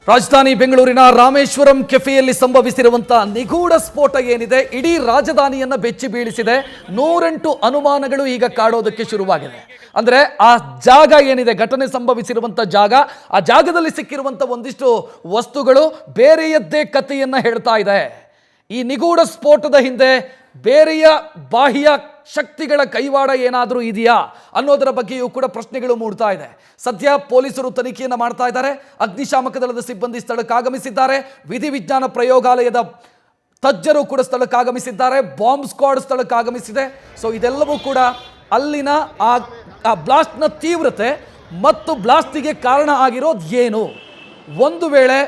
ರಾಜಧಾನಿ ಬೆಂಗಳೂರಿನ ರಾಮೇಶ್ವರಂ ಕೆಫೆಯಲ್ಲಿ ಸಂಭವಿಸಿರುವಂತಹ ನಿಗೂಢ ಸ್ಫೋಟ ಏನಿದೆ ಇಡೀ ರಾಜಧಾನಿಯನ್ನ ಬೆಚ್ಚಿ ಬೀಳಿಸಿದೆ. 108 ಅನುಮಾನಗಳು ಈಗ ಕಾಡೋದಕ್ಕೆ ಶುರುವಾಗಿದೆ. ಅಂದ್ರೆ ಆ ಜಾಗ ಏನಿದೆ, ಘಟನೆ ಸಂಭವಿಸಿರುವಂತ ಜಾಗ, ಆ ಜಾಗದಲ್ಲಿ ಸಿಕ್ಕಿರುವಂತ ಒಂದಿಷ್ಟು ವಸ್ತುಗಳು ಬೇರೆಯದ್ದೇ ಕಥೆಯನ್ನ ಹೇಳ್ತಾ ಇದೆ. ಈ ನಿಗೂಢ ಸ್ಫೋಟದ ಹಿಂದೆ ಬೇರೆಯ ಬಾಹ್ಯ ಶಕ್ತಿಗಳ ಕೈವಾಡ ಏನಾದರೂ ಇದೆಯಾ ಅನ್ನೋದರ ಬಗ್ಗೆಯೂ ಕೂಡ ಪ್ರಶ್ನೆಗಳು ಮೂಡ್ತಾ ಇದೆ. ಸದ್ಯ ಪೊಲೀಸರು ತನಿಖೆಯನ್ನು ಮಾಡ್ತಾ ಇದ್ದಾರೆ. ಅಗ್ನಿಶಾಮಕ ದಳದ ಸಿಬ್ಬಂದಿ ಸ್ಥಳಕ್ಕೆ ಆಗಮಿಸಿದ್ದಾರೆ. ವಿಧಿವಿಜ್ಞಾನ ಪ್ರಯೋಗಾಲಯದ ತಜ್ಞರು ಕೂಡ ಸ್ಥಳಕ್ಕೆ ಆಗಮಿಸಿದ್ದಾರೆ. ಬಾಂಬ್ ಸ್ಕ್ವಾಡ್ ಸ್ಥಳಕ್ಕೆ ಆಗಮಿಸಿದೆ. ಸೊ ಇದೆಲ್ಲವೂ ಕೂಡ ಅಲ್ಲಿನ ಆ ಬ್ಲಾಸ್ಟ್ನ ತೀವ್ರತೆ ಮತ್ತು ಬ್ಲಾಸ್ಟಿಗೆ ಕಾರಣ ಆಗಿರೋದು ಏನು, ಒಂದು ವೇಳೆ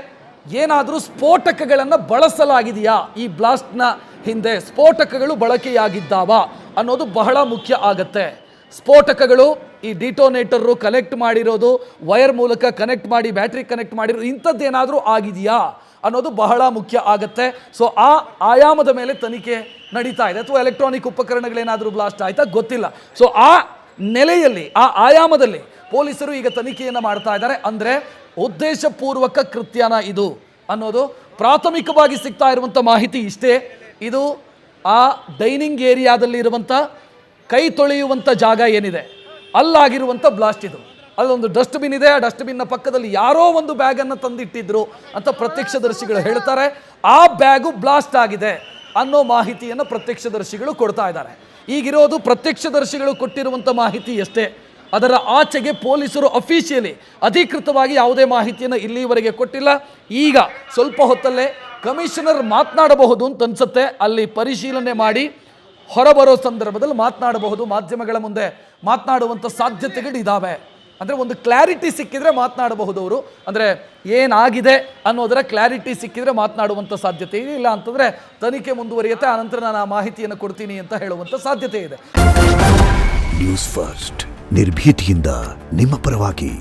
ಏನಾದರೂ ಸ್ಫೋಟಕಗಳನ್ನು ಬಳಸಲಾಗಿದೆಯಾ, ಈ ಬ್ಲಾಸ್ಟ್ನ ಹಿಂದೆ ಸ್ಫೋಟಕಗಳು ಬಳಕೆಯಾಗಿದ್ದಾವ ಅನ್ನೋದು ಬಹಳ ಮುಖ್ಯ ಆಗತ್ತೆ. ಸ್ಫೋಟಕಗಳು ಈ ಡಿಟೋನೇಟರು ಕನೆಕ್ಟ್ ಮಾಡಿರೋದು, ವೈರ್ ಮೂಲಕ ಕನೆಕ್ಟ್ ಮಾಡಿ ಬ್ಯಾಟ್ರಿ ಕನೆಕ್ಟ್ ಮಾಡಿರೋದು, ಇಂಥದ್ದೇನಾದರೂ ಆಗಿದೆಯಾ ಅನ್ನೋದು ಬಹಳ ಮುಖ್ಯ ಆಗತ್ತೆ. ಸೊ ಆ ಆಯಾಮದ ಮೇಲೆ ತನಿಖೆ ನಡೀತಾ ಇದೆ. ಅಥವಾ ಎಲೆಕ್ಟ್ರಾನಿಕ್ ಉಪಕರಣಗಳೇನಾದರೂ ಬ್ಲಾಸ್ಟ್ ಆಯ್ತಾ ಗೊತ್ತಿಲ್ಲ. ಸೊ ಆ ನೆಲೆಯಲ್ಲಿ, ಆ ಆಯಾಮದಲ್ಲಿ ಪೊಲೀಸರು ಈಗ ತನಿಖೆಯನ್ನು ಮಾಡ್ತಾ ಇದ್ದಾರೆ. ಅಂದರೆ ಉದ್ದೇಶಪೂರ್ವಕ ಕೃತ್ಯನ ಇದು ಅನ್ನೋದು ಪ್ರಾಥಮಿಕವಾಗಿ ಸಿಗ್ತಾ ಇರುವಂಥ ಮಾಹಿತಿ ಇಷ್ಟೇ. ಇದು ಆ ಡೈನಿಂಗ್ ಏರಿಯಾದಲ್ಲಿ ಇರುವಂಥ ಕೈ ತೊಳೆಯುವಂಥ ಜಾಗ ಏನಿದೆ ಅಲ್ಲಾಗಿರುವಂಥ ಬ್ಲಾಸ್ಟ್ ಇದು. ಅಲ್ಲೊಂದು ಡಸ್ಟ್ಬಿನ್ ಇದೆ. ಆ ಡಸ್ಟ್ಬಿನ್ನ ಪಕ್ಕದಲ್ಲಿ ಯಾರೋ ಒಂದು ಬ್ಯಾಗನ್ನು ತಂದಿಟ್ಟಿದ್ರು ಅಂತ ಪ್ರತ್ಯಕ್ಷದರ್ಶಿಗಳು ಹೇಳ್ತಾರೆ. ಆ ಬ್ಯಾಗು ಬ್ಲಾಸ್ಟ್ ಆಗಿದೆ ಅನ್ನೋ ಮಾಹಿತಿಯನ್ನು ಪ್ರತ್ಯಕ್ಷದರ್ಶಿಗಳು ಕೊಡ್ತಾ ಇದ್ದಾರೆ. ಈಗಿರೋದು ಪ್ರತ್ಯಕ್ಷದರ್ಶಿಗಳು ಕೊಟ್ಟಿರುವಂಥ ಮಾಹಿತಿ ಅಷ್ಟೇ. ಅದರ ಆಚೆಗೆ ಪೊಲೀಸರು ಅಫಿಷಿಯಲಿ ಅಧಿಕೃತವಾಗಿ ಯಾವುದೇ ಮಾಹಿತಿಯನ್ನು ಇಲ್ಲಿವರೆಗೆ ಕೊಟ್ಟಿಲ್ಲ. ಈಗ ಸ್ವಲ್ಪ ಹೊತ್ತಲ್ಲೇ ಕಮಿಷನರ್ ಮಾತನಾಡಬಹುದು ಅಂತ ಅನ್ಸುತ್ತೆ. ಅಲ್ಲಿ ಪರಿಶೀಲನೆ ಮಾಡಿ ಹೊರಬರೋ ಸಂದರ್ಭದಲ್ಲಿ ಮಾತನಾಡಬಹುದು, ಮಾಧ್ಯಮಗಳ ಮುಂದೆ ಮಾತನಾಡುವಂಥ ಸಾಧ್ಯತೆಗಳು ಇದ್ದಾವೆ. ಅಂದರೆ ಒಂದು ಕ್ಲಾರಿಟಿ ಸಿಕ್ಕಿದ್ರೆ ಮಾತನಾಡಬಹುದು ಅವರು. ಅಂದರೆ ಏನಾಗಿದೆ ಅನ್ನೋದರ ಕ್ಲಾರಿಟಿ ಸಿಕ್ಕಿದ್ರೆ ಮಾತನಾಡುವಂಥ ಸಾಧ್ಯತೆ ಇದೆ. ಇಲ್ಲ ಅಂತಂದರೆ ತನಿಖೆ ಮುಂದುವರಿಯುತ್ತೆ, ಆನಂತರ ನಾನು ಆ ಮಾಹಿತಿಯನ್ನು ಕೊಡ್ತೀನಿ ಅಂತ ಹೇಳುವಂಥ ಸಾಧ್ಯತೆ ಇದೆ. ನ್ಯೂಸ್ ಫಸ್ಟ್, ನಿರ್ಭೀತಿಯಿಂದ ನಿಮ್ಮ ಪರವಾಗಿ.